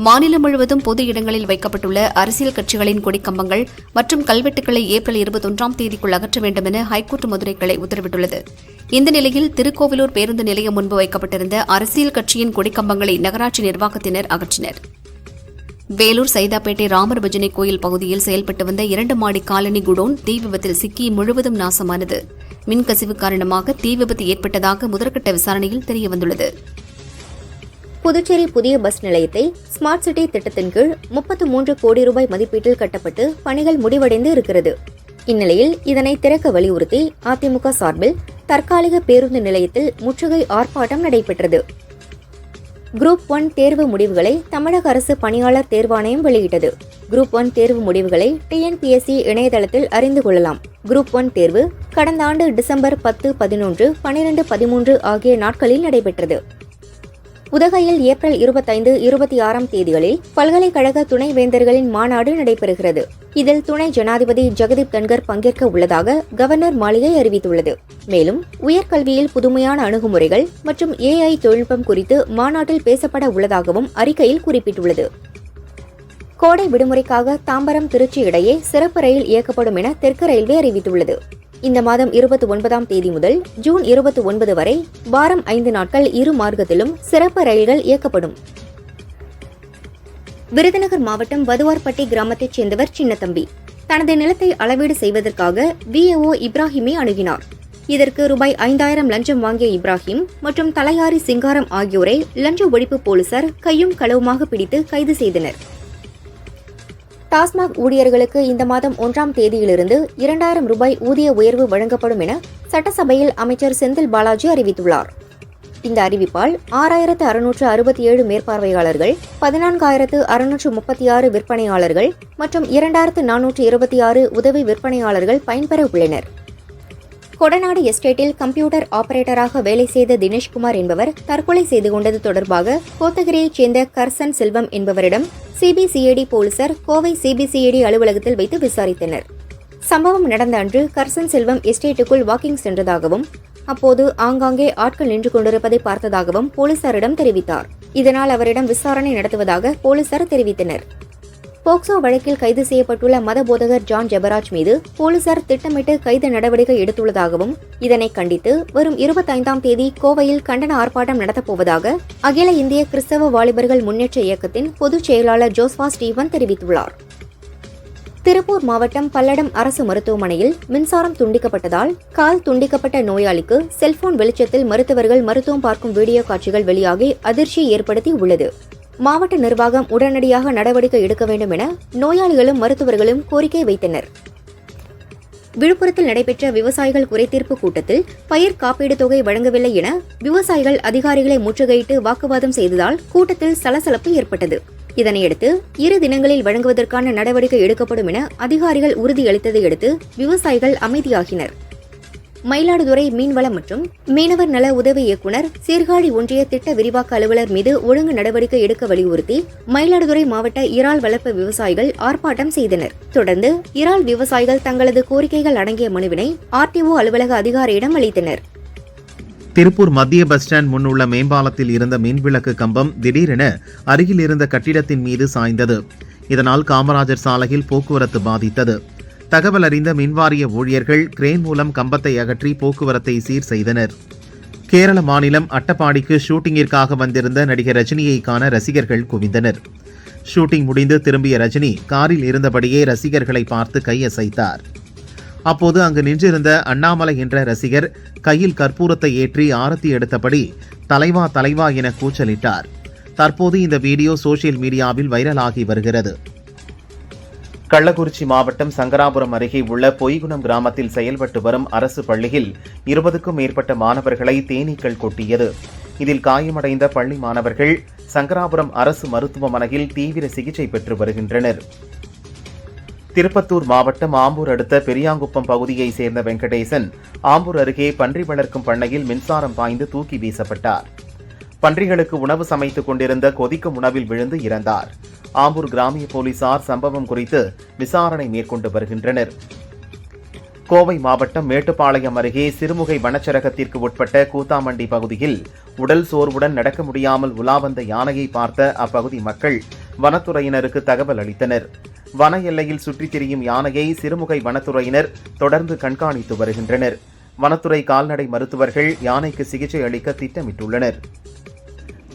மாநிலம் முழுவதும் பொது இடங்களில் வைக்கப்பட்டுள்ள அரசியல் கட்சிகளின் கொடிக்கம்பங்கள் மற்றும் கல்வெட்டுகளை ஏப்ரல் 21ஆம் தேதிக்குள் அகற்ற வேண்டும் என ஹைகோர்ட் மதுரை கிளை உத்தரவிட்டுள்ளது. இந்த நிலையில் திருக்கோவிலூர் பேருந்து நிலையம் முன்பு வைக்கப்பட்டிருந்த அரசியல் கட்சியின் கொடிக்கம்பங்களை நகராட்சி நிர்வாகத்தினர் அகற்றினர். வேலூர் சைதாப்பேட்டை ராமர் பஜனை கோயில் பகுதியில் செயல்பட்டு வந்த 2 மாடி காலனி குடோன் தீ விபத்தில் சிக்கி முழுவதும் நாசமானது. மின்கசிவு காரணமாக தீ விபத்து ஏற்பட்டதாக முதற்கட்ட விசாரணையில் தெரியவந்துள்ளது. புதுச்சேரி புதிய பஸ் நிலையத்தை ஸ்மார்ட் சிட்டி திட்டத்தின் கீழ் 33 கோடி ரூபாய் மதிப்பீட்டில் கட்டப்பட்டு பணிகள் முடிவடைந்து இருக்கிறது. இந்நிலையில் இதனை திறக்க வலியுறுத்தி அதிமுக சார்பில் தற்காலிக பேருந்து நிலையத்தில் முற்றுகை ஆர்ப்பாட்டம் நடைபெற்றது. குரூப் 1 தேர்வு முடிவுகளை தமிழக அரசு பணியாளர் தேர்வாணையம் வெளியிட்டது. குரூப் 1 தேர்வு முடிவுகளை TNPSC இணையதளத்தில் அறிந்து கொள்ளலாம். குரூப் 1 தேர்வு கடந்த ஆண்டு டிசம்பர் 10, 11, 12, 13 ஆகிய நாட்களில் நடைபெற்றது. உதகையில் ஏப்ரல் 25, 26ஆம் தேதிகளில் பல்கலைக்கழக துணைவேந்தர்களின் மாநாடு நடைபெறுகிறது. இதில் துணை ஜனாதிபதி ஜெகதீப் தன்கர் பங்கேற்க உள்ளதாக கவர்னர் மாளிகை அறிவித்துள்ளது. மேலும் உயர்கல்வியில் புதுமையான அணுகுமுறைகள் மற்றும் AI தொழில்நுட்பம் குறித்து மாநாட்டில் பேசப்பட உள்ளதாகவும் அறிக்கையில் குறிப்பிட்டுள்ளது. கோடை விடுமுறைக்காக தாம்பரம் திருச்சி இடையே சிறப்பு ரயில் இயக்கப்படும் என தெற்கு ரயில்வே அறிவித்துள்ளது. இந்த மாதம் 29ஆம் தேதி முதல் ஜூன் 29 வரை வாரம் 5 நாட்கள் இரு மார்க்கத்திலும் சிறப்பு ரயில்கள் இயக்கப்படும். விருதுநகர் மாவட்டம் வதுவார்பட்டி கிராமத்தைச் சேர்ந்தவர் சின்னத்தம்பி தனது நிலத்தை அளவீடு செய்வதற்காக VAO இப்ராஹிமை அணுகினார். இதற்கு ரூபாய் 5000 லஞ்சம் வாங்கிய இப்ராஹிம் மற்றும் தலையாரி சிங்காரம் ஆகியோரை லஞ்ச ஒழிப்பு போலீசார் கையும் களவுமாக பிடித்து கைது செய்தனர். டாஸ்மாக் ஊழியர்களுக்கு இந்த மாதம் 1ஆம் தேதியிலிருந்து 2000 ரூபாய் ஊதிய உயர்வு வழங்கப்படும் என சட்டசபையில் அமைச்சர் செந்தில் பாலாஜி அறிவித்துள்ளார். இந்த அறிவிப்பால் 6667 மேற்பார்வையாளர்கள், 14636 விற்பனையாளர்கள் மற்றும் 2426 உதவி விற்பனையாளர்கள் பயன்பெற உள்ளனர். கொடநாடு எஸ்டேட்டில் கம்ப்யூட்டர் ஆபரேட்டராக வேலை செய்த தினேஷ்குமார் என்பவர் தற்கொலை செய்து கொண்டது தொடர்பாக கோத்தகிரியைச் சேர்ந்த கர்சன் செல்வம் என்பவரிடம் CBCID போலீசார் கோவை CBCID அலுவலகத்தில் வைத்து விசாரித்தனர். சம்பவம் நடந்த அன்று கர்சன் செல்வம் எஸ்டேட்டுக்குள் வாக்கிங் சென்றதாகவும் அப்போது ஆங்காங்கே ஆட்கள் நின்று கொண்டிருப்பதை பார்த்ததாகவும் போலீசாரிடம் தெரிவித்தார். இதனால் அவரிடம் விசாரணை நடத்துவதாக போலீசார் தெரிவித்தனர். போக்சோ வழக்கில் கைது செய்யப்பட்டுள்ள மதபோதகர் ஜான் ஜெபராஜ் மீது போலீசார் திட்டமிட்டு கைது நடவடிக்கை எடுத்துள்ளதாகவும் இதனை கண்டித்து வரும் 25ஆம் தேதி கோவையில் கண்டன ஆர்ப்பாட்டம் நடத்தப்போவதாக அகில இந்திய கிறிஸ்தவ வாலிபர்கள் முன்னேற்ற இயக்கத்தின் பொதுச் செயலாளர் ஜோஸ்வா ஸ்டீவன் தெரிவித்துள்ளார். திருப்பூர் மாவட்டம் பல்லடம் அரசு மருத்துவமனையில் மின்சாரம் துண்டிக்கப்பட்டதால் கால் துண்டிக்கப்பட்ட நோயாளிக்கு செல்போன் வெளிச்சத்தில் மருத்துவர்கள் மருத்துவம் பார்க்கும் வீடியோ காட்சிகள் வெளியாகி அதிர்ச்சியை ஏற்படுத்தி உள்ளது. மாவட்ட நிர்வாகம் உடனடியாக நடவடிக்கை எடுக்க வேண்டும் என நோயாளிகளும் மருத்துவர்களும் கோரிக்கை வைத்தனர். விழுப்புரத்தில் நடைபெற்ற விவசாயிகள் குறைதீர்ப்பு கூட்டத்தில் பயிர் காப்பீடு தொகை வழங்கவில்லை என விவசாயிகள் அதிகாரிகளை முற்றுகையிட்டு வாக்குவாதம் செய்ததால் கூட்டத்தில் சலசலப்பு ஏற்பட்டது. இதனையடுத்து 2 தினங்களில் வழங்குவதற்கான நடவடிக்கை எடுக்கப்படும் என அதிகாரிகள் உறுதியளித்ததை அடுத்து விவசாயிகள் அமைதியாகினர். மயிலாடுதுறை மீன்வளம் மற்றும் மீனவர் நல உதவி இயக்குநர் சீர்காழி ஒன்றிய திட்ட விரிவாக்க அலுவலர் மீது ஒழுங்கு நடவடிக்கை எடுக்க வலியுறுத்தி மயிலாடுதுறை மாவட்ட இறால் வளர்ப்பு விவசாயிகள் ஆர்ப்பாட்டம் செய்தனர். தொடர்ந்து இறால் விவசாயிகள் தங்களது கோரிக்கைகள் அடங்கிய மனுவினை RTO அலுவலக அதிகாரியிடம் அளித்தனர். திருப்பூர் மத்திய பஸ் ஸ்டாண்ட் முன்னுள்ள மேம்பாலத்தில் இருந்த மின்விளக்கு கம்பம் திடீரென அருகில் இருந்த கட்டிடத்தின் மீது சாய்ந்தது. இதனால் காமராஜர் சாலையில் போக்குவரத்து பாதித்தது. தகவல் அறிந்த மின்வாரிய ஊழியர்கள் கிரேன் மூலம் கம்பத்தை அகற்றி போக்குவரத்தை சீர் செய்தனர். கேரள மாநிலம் அட்டப்பாடிக்கு ஷூட்டிங்கிற்காக வந்திருந்த நடிகர் ரஜினியை காண ரசிகர்கள் குவிந்தனர். ஷூட்டிங் முடிந்து திரும்பிய ரஜினி காரில் இருந்தபடியே ரசிகர்களை பார்த்து கையசைத்தார். அப்போது அங்கு நின்றிருந்த அண்ணாமலை என்ற ரசிகர் கையில் கற்பூரத்தை ஏற்றி ஆரத்தி எடுத்தபடி தலைவா தலைவா என கூச்சலிட்டார். தற்போது இந்த வீடியோ சோசியல் மீடியாவில் வைரலாகி வருகிறது. கள்ளக்குறிச்சி மாவட்டம் சங்கராபுரம் அருகே உள்ள பொய்குணம் கிராமத்தில் செயல்பட்டு வரும் அரசு பள்ளியில் 20க்கும் மேற்பட்ட மாணவர்களை தேனீக்கள் கொட்டியது. இதில் காயமடைந்த பள்ளி மாணவர்கள் சங்கராபுரம் அரசு மருத்துவமனையில் தீவிர சிகிச்சை பெற்று வருகின்றனர். திருப்பத்தூர் மாவட்டம் ஆம்பூர் அடுத்த பெரியாங்குப்பம் பகுதியைச் சேர்ந்த வெங்கடேசன் ஆம்பூர் அருகே பன்றி வளர்க்கும் பண்ணையில் மின்சாரம் பாய்ந்து தூக்கி வீசப்பட்டார். பன்றிகளுக்கு உணவு சமைத்துக் கொண்டிருந்த கொதிக்கும் உணவில் விழுந்து இறந்தார். ஆம்பூர் கிராமிய போலீசார் சம்பவம் குறித்து விசாரணை மேற்கொண்டு வருகின்றனர். கோவை மாவட்டம் மேட்டுப்பாளையம் அருகே சிறுமுகை வனச்சரகத்திற்கு உட்பட்ட கூத்தாமண்டி பகுதியில் உடல் சோர்வுடன் நடக்க முடியாமல் உலா வந்த யானையை பார்த்த அப்பகுதி மக்கள் வனத்துறையினருக்கு தகவல் அளித்தனர். வன எல்லையில் சுற்றித் திரியும் யானையை சிறுமுகை வனத்துறையினர் தொடர்ந்து கண்காணித்து வருகின்றனர். வனத்துறை கால்நடை மருத்துவர்கள் யானைக்கு சிகிச்சை அளிக்க திட்டமிட்டுள்ளனர்.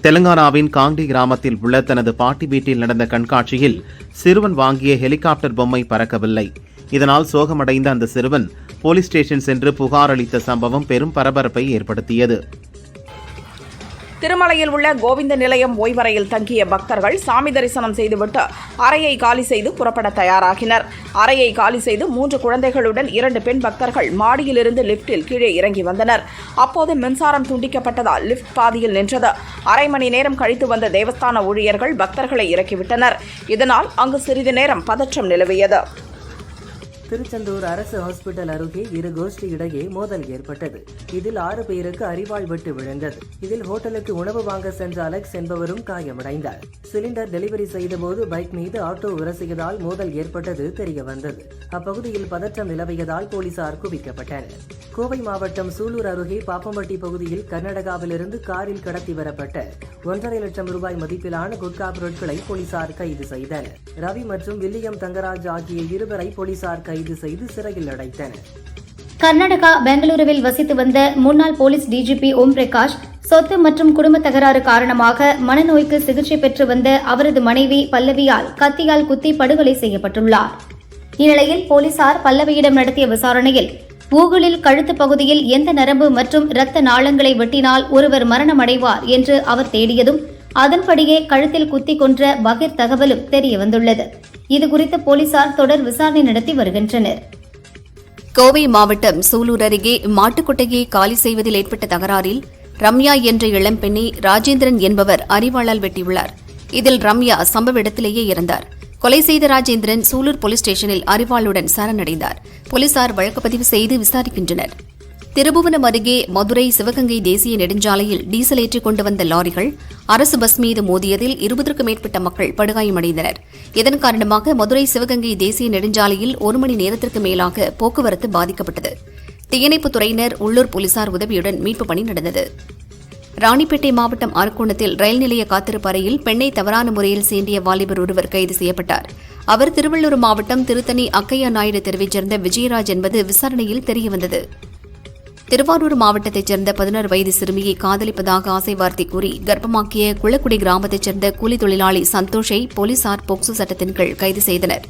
தெலுங்கானாவின் காங்டி கிராமத்தில் உள்ள தனது பாட்டி வீட்டில் நடந்த கண்காட்சியில் சிறுவன் வாங்கிய ஹெலிகாப்டர் பொம்மை பறக்கவில்லை. இதனால் சோகமடைந்த அந்த சிறுவன் போலீஸ் ஸ்டேஷன் சென்று புகார் அளித்த சம்பவம் பெரும் பரபரப்பை ஏற்படுத்தியது. திருமலையில் உள்ள கோவிந்த நிலையம் ஓய்வறையில் தங்கிய பக்தர்கள் சாமி தரிசனம் செய்துவிட்டு அறையை காலி செய்து புறப்பட தயாராகினர். அறையை காலி செய்து 3 குழந்தைகளுடன் 2 பெண் பக்தர்கள் மாடியிலிருந்து லிப்டில் கீழே இறங்கி வந்தனர். அப்போது மின்சாரம் துண்டிக்கப்பட்டதால் லிப்ட் பாதியில் நின்றது. அரை மணி நேரம் கழித்து வந்த தேவஸ்தான ஊழியர்கள் பக்தர்களை இறக்கிவிட்டனர். இதனால் அங்கு சிறிது நேரம் பதற்றம் நிலவியது. திருச்செந்தூர் அரசு ஹாஸ்பிட்டல் அருகே 2 கோஷ்டி இடையே மோதல் ஏற்பட்டது. இதில் 6 பேருக்கு அரிவாள் வெட்டு விழுந்தது. இதில் ஹோட்டலுக்கு உணவு வாங்க சென்ற அலெக்ஸ் என்பவரும் காயமடைந்தார். சிலிண்டர் டெலிவரி செய்தபோது பைக் மீது ஆட்டோ உரசியதால் மோதல் ஏற்பட்டது தெரிய வந்தது. அப்பகுதியில் பதற்றம் நிலவியதால் போலீசார் குவிக்கப்பட்டனர். கோவை மாவட்டம் சூலூர் அருகே பாப்பம்பட்டி பகுதியில் கர்நாடகாவிலிருந்து காரில் கடத்தி வரப்பட்ட 1.5 லட்சம் ரூபாய் மதிப்பிலான குட்கா பொருட்களை போலீசார் கைது செய்தனர். ரவி மற்றும் வில்லியம் தங்கராஜ் ஆகிய 2 பேரை போலீசார் கைது செய்து சிறையில் அடைத்தனர். கர்நாடகா பெங்களூருவில் வசித்து வந்த முன்னாள் போலீஸ் டிஜிபி ஓம் பிரகாஷ் சொத்து மற்றும் குடும்ப தகராறு காரணமாக மனநோய்க்கு சிகிச்சை பெற்று வந்த அவரது மனைவி பல்லவியால் கத்தியால் குத்தி படுகொலை செய்யப்பட்டுள்ளார். இந்நிலையில் போலீசார் பல்லவியிடம் நடத்திய விசாரணையில் ஊகுளில் கழுத்து பகுதியில் எந்த நரம்பு மற்றும் இரத்த நாளங்களை வெட்டினால் ஒருவர் மரணமடைவார் என்று அவர் தேடியதும் அதன்படியே கழுத்தில் குத்தி கொன்ற பகீர் தகவலும் தெரியவந்துள்ளது. இதுகுறித்து போலீசார் தொடர் விசாரணை நடத்தி வருகின்றனர். கோவை மாவட்டம் சூலூர் அருகே மாட்டுக்கொட்டையை காலி செய்வதில் ஏற்பட்ட தகராறில் ரம்யா என்ற இளம்பெண்ணை ராஜேந்திரன் என்பவர் அரிவாளால் வெட்டியுள்ளார். இதில் ரம்யா சம்பவ இடத்திலேயே இறந்தார். கொலை செய்த ராஜேந்திரன் சூலூர் போலீஸ் ஸ்டேஷனில் அரிவாளுடன் சரணடைந்தார். போலீசார் வழக்கு பதிவு செய்து விசாரிக்கின்றனர். திருபுவனம் அருகே மதுரை சிவகங்கை தேசிய நெடுஞ்சாலையில் டீசல் ஏற்றிக் கொண்டு வந்த லாரிகள் அரசு பஸ் மீது மோதியதில் 20க்கும் மேற்பட்ட மக்கள் படுகாயமடைந்தனர். இதன் காரணமாக மதுரை சிவகங்கை தேசிய நெடுஞ்சாலையில் 1 மணி நேரத்திற்கு மேலாக போக்குவரத்து பாதிக்கப்பட்டது. தீயணைப்புத் துறையினர், உள்ளூர் போலீசார் உதவியுடன் மீட்புப் பணி நடந்தது. ராணிப்பேட்டை மாவட்டம் அரக்கோணத்தில் ரயில் நிலைய காத்திருப்பு அறையில் பெண்ணை தவறான முறையில் சீண்டிய வாலிபர் ஒருவர் கைது செய்யப்பட்டார். அவர் திருவள்ளூர் மாவட்டம் திருத்தணி அக்கையா நாயுடு தெருவைச் சேர்ந்த விஜயராஜ் என்பது விசாரணையில் தெரியவந்தது. திருவாரூர் மாவட்டத்தைச் சேர்ந்த 16 வயது சிறுமியை காதலிப்பதாக ஆசை வார்த்தை கூறி கர்ப்பமாக்கிய குளக்குடி கிராமத்தைச் சேர்ந்த கூலி தொழிலாளி சந்தோஷை போலீசார் போக்சோ சட்டத்தின் கீழ் கைது செய்தனர்.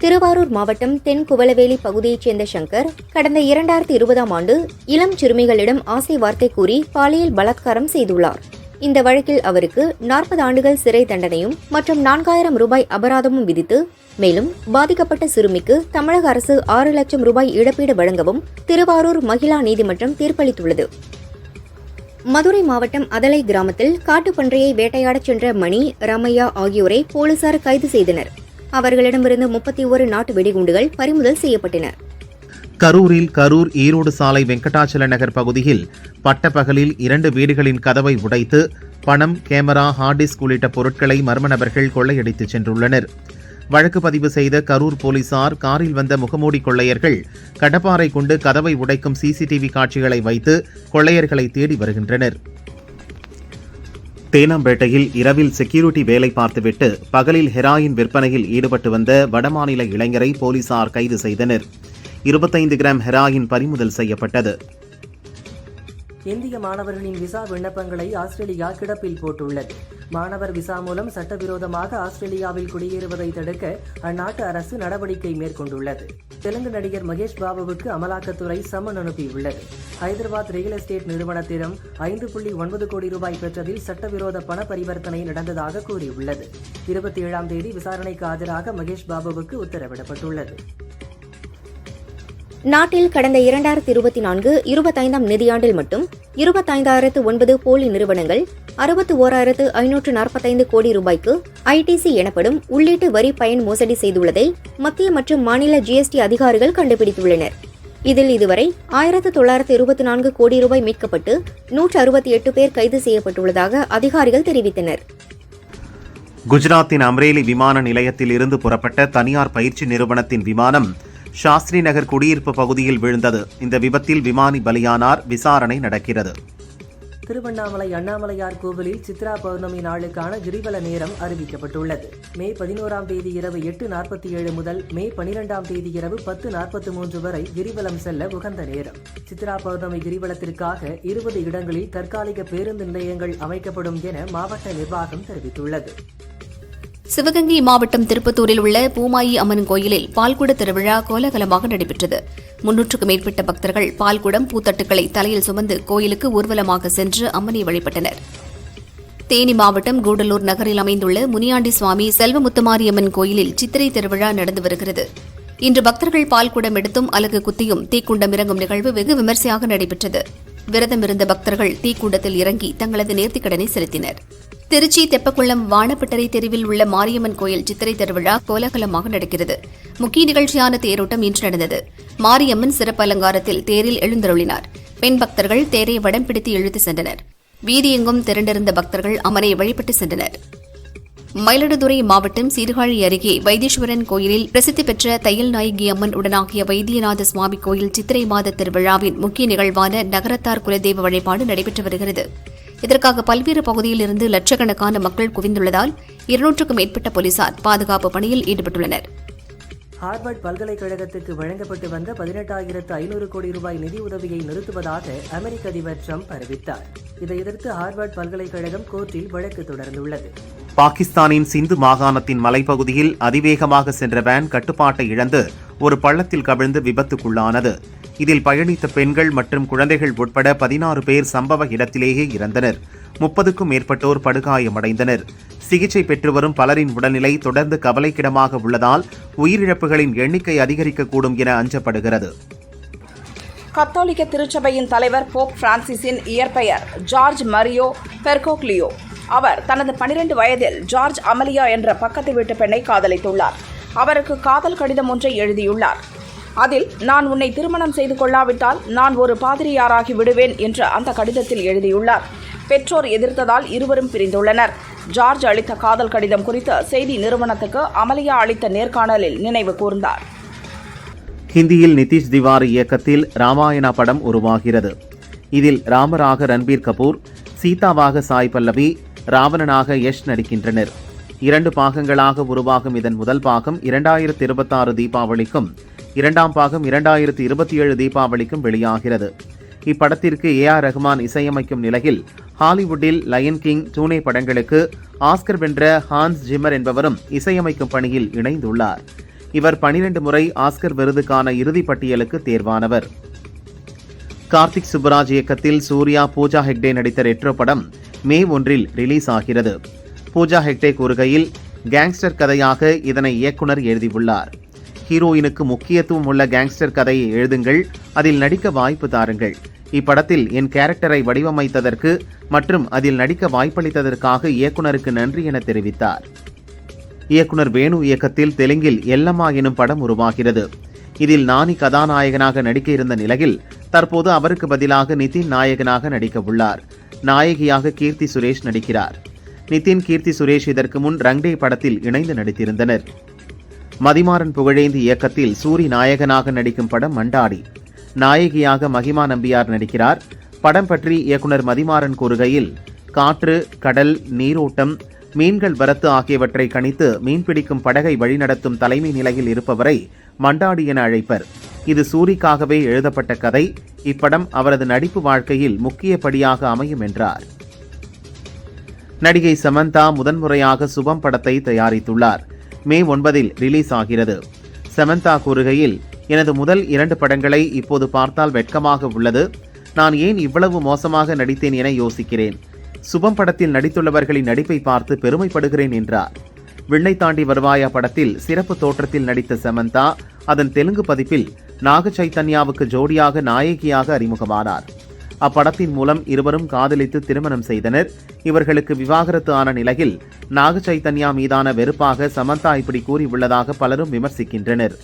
திருவாரூர் மாவட்டம் தென் குவளவேலி பகுதியைச் சேர்ந்த சங்கர் கடந்த 2020ஆம் ஆண்டு இளம் சிறுமிகளிடம் ஆசை வார்த்தை கூறி பாலியல் பலாத்காரம் செய்துள்ளார். இந்த வழக்கில் அவருக்கு 40 ஆண்டுகள் சிறை தண்டனையும் மற்றும் 4000 ரூபாய் அபராதமும் விதித்து, மேலும் பாதிக்கப்பட்ட சிறுமிக்கு தமிழக அரசு 6 லட்சம் ரூபாய் இழப்பீடு வழங்கவும் திருவாரூர் மகிழா நீதிமன்றம் தீர்ப்பளித்துள்ளது. மதுரை மாவட்டம் அதலை கிராமத்தில் காட்டுப்பன்றியை வேட்டையாடச் சென்ற மணி, ரமையா ஆகியோரை போலீசார் கைது செய்தனர். அவர்களிடமிருந்து 31 நாட்டு வெடிகுண்டுகள் பறிமுதல் செய்யப்பட்டன. கரூரில் கரூர் ஈரோடு சாலை வெங்கடாச்சல நகர் பகுதியில் பட்டப்பகலில் 2 வீடுகளின் கதவை உடைத்து பணம், கேமரா, ஹார்ட் டிஸ்க் உள்ளிட்ட பொருட்களை மர்ம நபர்கள் கொள்ளையடித்துச் சென்றுள்ளனர். வழக்கு பதிவு செய்த கரூர் போலீசார் காரில் வந்த முகமூடி கொள்ளையர்கள் கடப்பாரை கொண்டு கதவை உடைக்கும் சிசிடிவி காட்சிகளை வைத்து கொள்ளையர்களை தேடி வருகின்றனர். தேனாம்பேட்டையில் இரவில் செக்யூரிட்டி வேலை பார்த்துவிட்டு பகலில் ஹெராயின் விற்பனையில் ஈடுபட்டு வந்த வடமாநில இளைஞரை போலீசார் கைது செய்தனர். 25 கிராம் ஹெராயின் பறிமுதல் செய்யப்பட்டது. இந்திய மாணவர்களின் விசா விண்ணப்பங்களை ஆஸ்திரேலியா கிடப்பில் போட்டுள்ளது. மாணவர் விசா மூலம் சட்டவிரோதமாக ஆஸ்திரேலியாவில் குடியேறுவதை தடுக்க அந்நாட்டு அரசு நடவடிக்கை மேற்கொண்டுள்ளது. தெலுங்கு நடிகர் மகேஷ் பாபுவுக்கு அமலாக்கத்துறை சம்மன் அனுப்பியுள்ளது. ஹைதராபாத் ரியல் எஸ்டேட் நிறுவனத்திடம் 5.9 கோடி ரூபாய் பெற்றதில் சட்டவிரோத பண பரிவர்த்தனை நடந்ததாக கூறியுள்ளது. 27ஆம் தேதி விசாரணைக்கு ஆஜராக மகேஷ் பாபுவுக்கு உத்தரவிடப்பட்டுள்ளது. நாட்டில் கடந்த 2024-25ஆம் நிதியாண்டில் மட்டும் 25,009 போலி நிறுவனங்கள் 61,545 கோடி ரூபாய்க்கு ஐடிசி எனப்படும் உள்ளீட்டு வரி பயன் மோசடி செய்துள்ளதை மத்திய மற்றும் மாநில ஜிஎஸ்டி அதிகாரிகள் கண்டுபிடித்துள்ளனர். இதில் இதுவரை 1,924 கோடி ரூபாய் மீட்கப்பட்டு 168 பேர் கைது செய்யப்பட்டுள்ளதாக அதிகாரிகள் தெரிவித்தனர். குஜராத்தின் அம்ரேலி விமான நிலையத்தில் இருந்து புறப்பட்ட தனியார் பயிற்சி நிறுவனத்தின் விமானம் சாஸ்திரி நகர் குடியிருப்பு பகுதியில் விழுந்தது. இந்த விபத்தில் விமானி பலியானார். விசாரணை நடக்கிறது. திருவண்ணாமலை அண்ணாமலையார் கோவிலில் சித்ரா பௌர்ணமி நாளுக்கான கிரிவல நேரம் அறிவிக்கப்பட்டுள்ளது. மே 11ஆம் தேதி இரவு 8:47 முதல் மே 12ஆம் தேதி இரவு 10:43 வரை கிரிவலம் செல்ல உகந்த நேரம். சித்ரா பௌர்ணமி கிரிவலத்திற்காக 20 இடங்களில் தற்காலிக பேருந்து நிலையங்கள் அமைக்கப்படும் என மாவட்ட நிர்வாகம் தெரிவித்துள்ளது. சிவகங்கை மாவட்டம் திருப்பத்தூரில் உள்ள பூமாயி அம்மன் கோயிலில் பால்குட திருவிழா கோலாகலமாக நடைபெற்றது. 300க்கும் மேற்பட்ட பக்தர்கள் பால்குடம், பூத்தட்டுக்களை தலையில் சுமந்து கோயிலுக்கு ஊர்வலமாக சென்று அம்மனை வழிபட்டனர். தேனி மாவட்டம் கூடலூர் நகரில் அமைந்துள்ள முனியாண்டி சுவாமி செல்வமுத்துமாரியம்மன் கோயிலில் சித்திரை திருவிழா நடந்து வருகிறது. இன்று பக்தர்கள் பால்குடம் எடுத்தும் அலகு குத்தியும் தீக்குண்டம் இறங்கும் நிகழ்வு வெகு விமர்சையாக நடைபெற்றது. விரதம் இருந்த பக்தர்கள் தீக்குண்டத்தில் இறங்கி தங்களது நேர்த்திக்கடனை செலுத்தினர். திருச்சி தெப்பக்குளம் வானப்பட்டறை தெருவில் உள்ள மாரியம்மன் கோயில் சித்திரை திருவிழா கோலாகலமாக நடக்கிறது. முக்கிய நிகழ்ச்சியான தேரோட்டம் இன்று நடந்தது. மாரியம்மன் சிறப்பு அலங்காரத்தில் தேரில் எழுந்தருளினார். பெண் பக்தர்கள் தேரை வடம் பிடித்து இழுத்து சென்றனர். வீதியெங்கும் திரண்டிருந்த பக்தர்கள் அம்மனை வழிபட்டு சென்றனர். மயிலாடுதுறை மாவட்டம் சீர்காழி அருகே வைத்தீஸ்வரன் கோயிலில் பிரசித்தி பெற்ற தையல் நாயகி அம்மன் உடனாகிய வைத்தியநாத சுவாமி கோயில் சித்திரை மாத திருவிழாவின் முக்கிய நிகழ்வான நகரத்தார் குலதெய்வ வழிபாடு நடைபெற்று வருகிறது. இதற்காக பல்வேறு பகுதியில் இருந்து லட்சக்கணக்கான மக்கள் குவிந்துள்ளதால் 200க்கும் மேற்பட்ட போலீசார் பாதுகாப்பு பணியில் ஈடுபட்டுள்ளனர். ஹார்வர்ட் பல்கலைக்கழகத்துக்கு வழங்கப்பட்டு வந்த 18,500 கோடி ரூபாய் நிதி உதவியை நிறுத்துவதாக அமெரிக்க அதிபர் ட்ரம்ப் அறிவித்தார். இதை எதிர்த்து ஹார்வர்ட் பல்கலைக்கழகம் கோர்ட்டில் வழக்கு தொடர்ந்துள்ளது. பாகிஸ்தானின் சிந்து மாகாணத்தின் மலைப்பகுதியில் அதிவேகமாக சென்ற வேன் கட்டுப்பாட்டை இழந்து ஒரு பள்ளத்தில் கவிழ்ந்து விபத்துக்குள்ளானது. இதில் பயணித்த பெண்கள் மற்றும் குழந்தைகள் உட்பட 16 பேர் சம்பவ இடத்திலேயே இறந்தனர். 30க்கும் மேற்பட்டோர் படுகாயமடைந்தனர். சிகிச்சை பெற்று வரும் பலரின் உடல்நிலை தொடர்ந்து கவலைக்கிடமாக உள்ளதால் உயிரிழப்புகளின் எண்ணிக்கை அதிகரிக்கக்கூடும் என அஞ்சப்படுகிறது. கத்தோலிக்க திருச்சபையின் தலைவர் போப் பிரான்சிஸின் இயற்பெயர் ஜார்ஜ் மரியோ பெர்கோக்லியோ. அவர் தனது 12 வயதில் ஜார்ஜ் அமலியா என்ற பக்கத்து வீட்டு பெண்ணை காதலித்துள்ளார். அவருக்கு காதல் கடிதம் ஒன்றை எழுதியுள்ளார். அதில், நான் உன்னை திருமணம் செய்து கொள்ளாவிட்டால் நான் ஒரு பாதிரியாராகி விடுவேன் என்று அந்த கடிதத்தில் எழுதியுள்ளார். பெற்றோர் எதிர்த்ததால் இருவரும் பிரிந்துள்ளனர். ஜார்ஜ் அளித்த காதல் கடிதம் குறித்து செய்தி நிறுவனத்துக்கு அமலியா அளித்த நேர்காணலில் நினைவு கூர்ந்தார். ஹிந்தியில் நிதிஷ் திவாரி இயக்கத்தில் ராமாயணா படம் உருவாகிறது. இதில் ராமராக ரன்பீர் கபூர், சீதாவாக சாய் பல்லவி, ராவணனாக யஷ் நடிக்கின்றனர். 2 பாகங்களாக உருவாகும் இதன் முதல் பாகம் 2026 தீபாவளிக்கும், 2ஆம் பாகம் 2027 தீபாவளிக்கும் வெளியாகிறது. இப்படத்திற்கு AR ரஹ்மான் இசையமைக்கும் நிலையில் ஹாலிவுட்டில் லயன் கிங், டூனே படங்களுக்கு ஆஸ்கர் வென்ற ஹான்ஸ் ஜிம்மர் என்பவரும் இசையமைக்கும் பணியில் இணைந்துள்ளார். இவர் 12 முறை ஆஸ்கர் விருதுக்கான இறுதிப் பட்டியலுக்கு தேர்வானவர். கார்த்திக் சுப்புராஜ் இயக்கத்தில் சூர்யா, பூஜா ஹெக்டே நடித்த ரெட்ரோ படம் மே 1 ரிலீஸ் ஆகிறது. பூஜா ஹெக்டே கூறுகையில், கேங்ஸ்டர் கதையாக இதனை இயக்குனர் எழுதியுள்ளார். ஹீரோயினுக்கு முக்கியத்துவம் உள்ள கேங்ஸ்டர் கதையை எழுதுங்கள், அதில் நடிக்க வாய்ப்பு தாருங்கள். இப்படத்தில் என் கேரக்டரை வடிவமைத்ததற்கு மற்றும் அதில் நடிக்க வாய்ப்பளித்ததற்காக இயக்குனருக்கு நன்றி என தெரிவித்தார். இயக்குனர் வேணு இயக்கத்தில் தெலுங்கில் எல்லம்மா எனும் படம் உருவாகிறது. இதில் நானி கதாநாயகனாக நடிக்க இருந்த நிலையில் தற்போது அவருக்கு பதிலாக நிதின் நாயகனாக நடிக்க உள்ளார். நாயகியாக கீர்த்தி சுரேஷ் நடிக்கிறார். நிதின், கீர்த்தி சுரேஷ் இதற்கு முன் ரங்டே படத்தில் இணைந்து நடித்திருந்தனர். மதிமாறன் புகழேந்தி இயக்கத்தில் சூரி நாயகனாக நடிக்கும் படம் மண்டாடி. நாயகியாக மகிமா நம்பியார் நடிக்கிறார். படம் பற்றி இயக்குனர் மதிமாறன் கூறுகையில், காற்று, கடல், நீரோட்டம், மீன்கள் வரத்து ஆகியவற்றை கணித்து மீன்பிடிக்கும் படகை வழிநடத்தும் தலைமை நிலையில் இருப்பவரை மண்டாடி என அழைப்பர். இது சூரிக்காகவே எழுதப்பட்ட கதை. இப்படம் அவரது நடிப்பு வாழ்க்கையில் முக்கிய படியாக அமையும் என்றார். நடிகை சமந்தா முதன்முறையாக சுபம் படத்தை தயாரித்துள்ளார். மே 9 ரிலீஸ் ஆகிறது. சமந்தா கூறுகையில், எனது முதல் 2 படங்களை இப்போது பார்த்தால் வெட்கமாக உள்ளது. நான் ஏன் இவ்வளவு மோசமாக நடித்தேன் என யோசிக்கிறேன். சுபம் படத்தில் நடித்துள்ளவர்களின் நடிப்பை பார்த்து பெருமைப்படுகிறேன் என்றார். விண்ணை தாண்டி வருவாயா படத்தில் சிறப்பு தோற்றத்தில் நடித்த சமந்தா அதன் தெலுங்கு பதிப்பில் நாக சைத்தன்யாவுக்கு ஜோடியாக நாயகியாக அறிமுகமானார். அப்படத்தின் மூலம் இருவரும் காதலித்து திருமணம் செய்தனர். இவர்களுக்கு விவாகரத்து ஆன நிலையில் நாக சைத்தன்யா மீதான வெறுப்பாக சமந்தா இப்படி கூறியுள்ளதாக பலரும் விமர்சிக்கின்றனர்.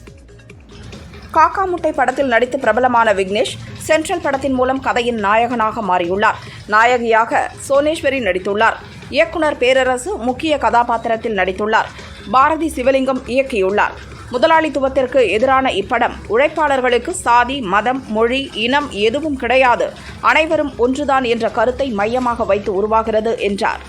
காக்கா முட்டை படத்தில் நடித்து பிரபலமான விக்னேஷ் சென்ட்ரல் படத்தின் மூலம் கதையின் நாயகனாக மாறியுள்ளார். நாயகியாக சோனேஸ்வரி நடித்துள்ளார். இயக்குனர் பேரரசு முக்கிய கதாபாத்திரத்தில் நடித்துள்ளார். பாரதி சிவலிங்கம் இயக்கியுள்ளார். முதலாளித்துவத்திற்கு எதிரான இப்படம் உழைப்பாளர்களுக்கு சாதி, மதம், மொழி, இனம் எதுவும் கிடையாது, அனைவரும் ஒன்றுதான் என்ற கருத்தை மையமாக வைத்து உருவாகிறது என்றார்.